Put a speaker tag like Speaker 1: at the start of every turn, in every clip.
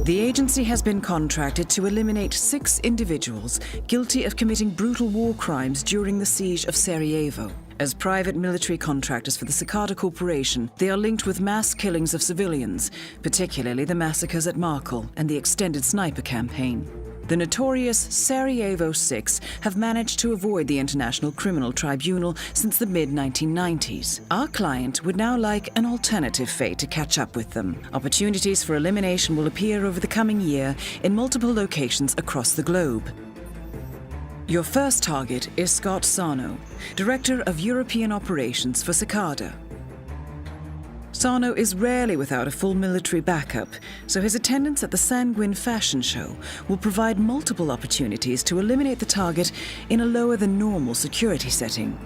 Speaker 1: The agency has been contracted to eliminate 6 individuals guilty of committing brutal war crimes during the siege of Sarajevo. As private military contractors for the Cicada Corporation, they are linked with mass killings of civilians, particularly the massacres at Markel and the extended sniper campaign. The notorious Sarejevo 6 have managed to avoid the International Criminal Tribunal since the mid-1990s. Our client would now like an alternative fate to catch up with them. Opportunities for elimination will appear over the coming year in multiple locations across the globe. Your first target is Scott Sarno, Director of European Operations for Cicada. Sarno is rarely without a full military backup, so his attendance at the Sanguine fashion show will provide multiple opportunities to eliminate the target in a lower than normal security setting.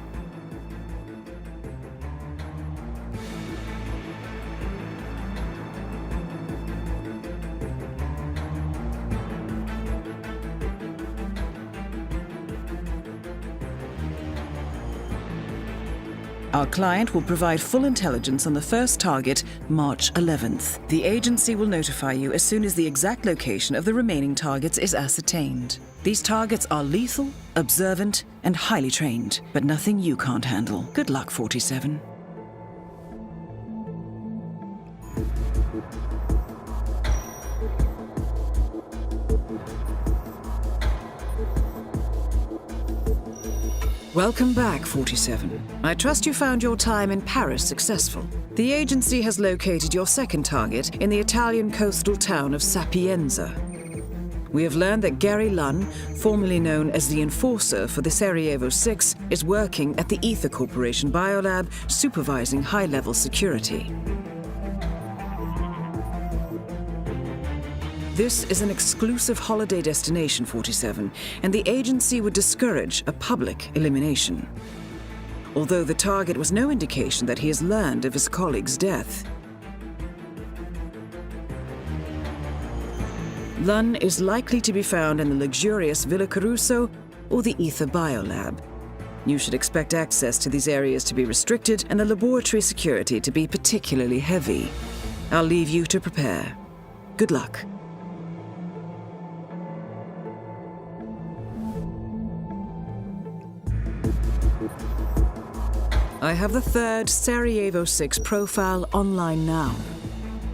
Speaker 1: Our client will provide full intelligence on the first target, March 11th. The agency will notify you as soon as the exact location of the remaining targets is ascertained. These targets are lethal, observant, and highly trained, but nothing you can't handle. Good luck, 47. Welcome back, 47. I trust you found your time in Paris successful. The agency has located your second target in the Italian coastal town of Sapienza. We have learned that Gary Lunn, formerly known as the Enforcer for the Sarejevo 6, is working at the Ether Corporation Biolab, supervising high-level security. This is an exclusive holiday destination, 47, and the agency would discourage a public elimination. Although the target was no indication that he has learned of his colleague's death. Lunn is likely to be found in the luxurious Villa Caruso or the Ether Biolab. You should expect access to these areas to be restricted and the laboratory security to be particularly heavy. I'll leave you to prepare. Good luck. I have the third Sarajevo 6 profile online now.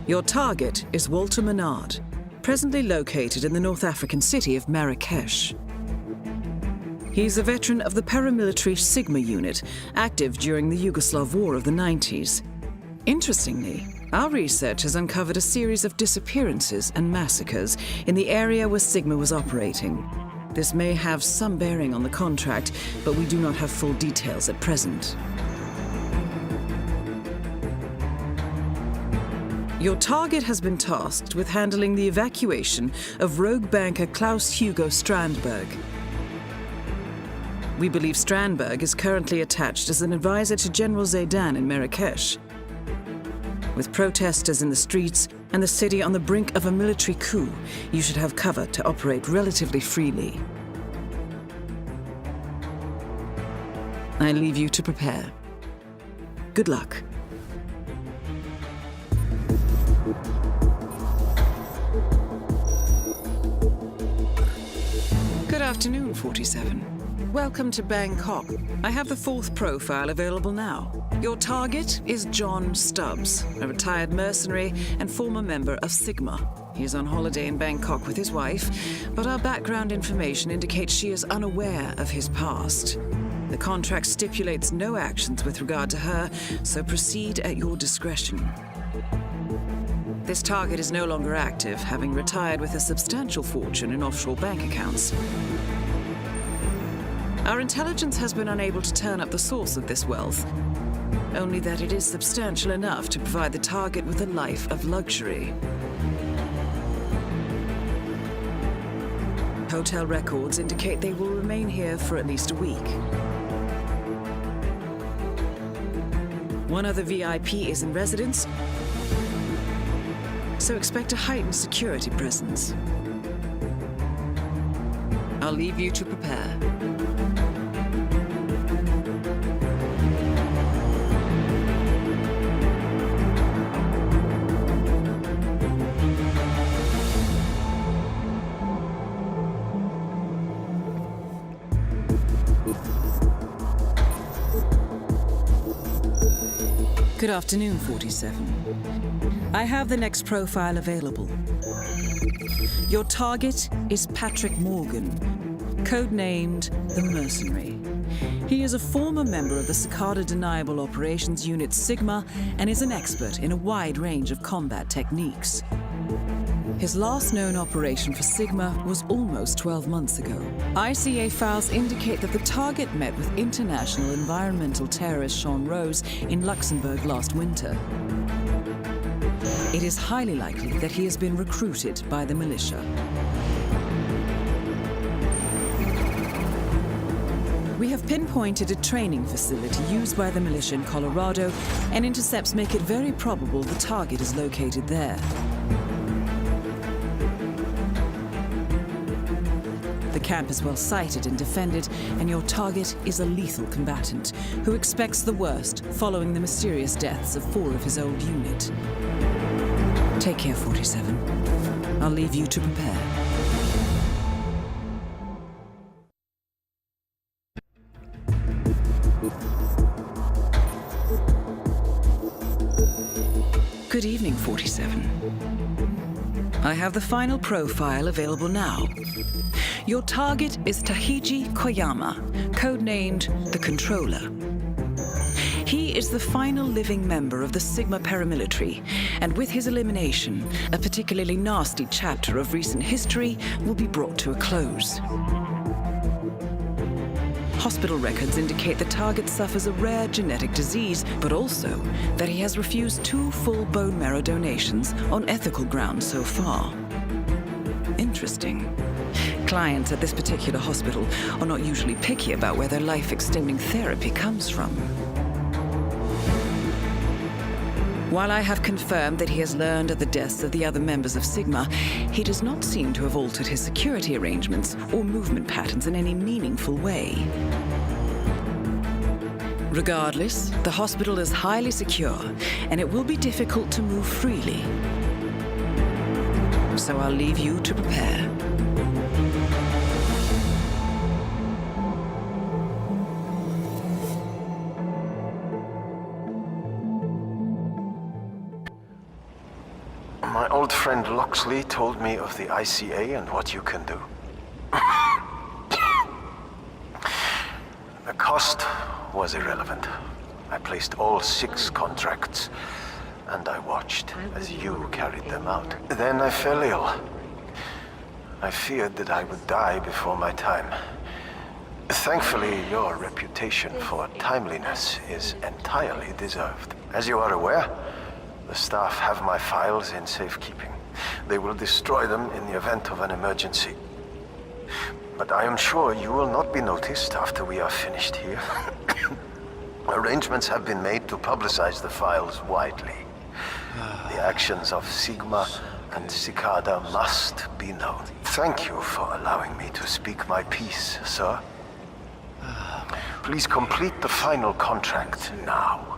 Speaker 1: Your target is Walter Menard, presently located in the North African city of Marrakesh. He's a veteran of the paramilitary Sigma unit, active during the Yugoslav War of the 90s. Interestingly, our research has uncovered a series of disappearances and massacres in the area where Sigma was operating. This may have some bearing on the contract, but we do not have full details at present. Your target has been tasked with handling the evacuation of rogue banker Klaus Hugo Strandberg. We believe Strandberg is currently attached as an advisor to General Zaidan in Marrakesh. With protesters in the streets and the city on the brink of a military coup, you should have cover to operate relatively freely. I leave you to prepare. Good luck. Good afternoon, 47. Welcome to Bangkok. I have the fourth profile available now. Your target is John Stubbs, a retired mercenary and former member of Sigma. He's on holiday in Bangkok with his wife, but our background information indicates she is unaware of his past. The contract stipulates no actions with regard to her, so proceed at your discretion. This target is no longer active, having retired with a substantial fortune in offshore bank accounts. Our intelligence has been unable to turn up the source of this wealth, only that it is substantial enough to provide the target with a life of luxury. Hotel records indicate they will remain here for at least a week. One other VIP is in residence, so expect a heightened security presence. I'll leave you to prepare. Good afternoon, 47. I have the next profile available. Your target is Patrick Morgan, codenamed the Mercenary. He is a former member of the Cicada Deniable Operations Unit Sigma and is an expert in a wide range of combat techniques. His last known operation for Sigma was almost 12 months ago. ICA files indicate that the target met with international environmental terrorist Sean Rose in Luxembourg last winter. It is highly likely that he has been recruited by the militia. We have pinpointed a training facility used by the militia in Colorado, and intercepts make it very probable the target is located there. The camp is well sighted and defended, and your target is a lethal combatant who expects the worst following the mysterious deaths of 4 of his old unit. Take care, 47. I'll leave you to prepare. Good evening, 47. I have the final profile available now. Your target is Tahiji Koyama, codenamed the Controller. He is the final living member of the Sigma paramilitary, and with his elimination, a particularly nasty chapter of recent history will be brought to a close. Hospital records indicate the target suffers a rare genetic disease, but also that he has refused 2 full bone marrow donations on ethical grounds so far. Interesting. Clients at this particular hospital are not usually picky about where their life-extending therapy comes from. While I have confirmed that he has learned of the deaths of the other members of Sigma, he does not seem to have altered his security arrangements or movement patterns in any meaningful way. Regardless, the hospital is highly secure, and it will be difficult to move freely. So I'll leave you to prepare.
Speaker 2: My old friend Loxley told me of the ICA and what you can do. The cost was irrelevant. I placed all 6 contracts, and I watched as you carried them out. Then I fell ill. I feared that I would die before my time. Thankfully, your reputation for timeliness is entirely deserved. As you are aware, the staff have my files in safekeeping. They will destroy them in the event of an emergency. But I am sure you will not be noticed after we are finished here. Arrangements have been made to publicize the files widely. The actions of Sigma and Cicada must be known. Thank you for allowing me to speak my piece, sir. Please complete the final contract now.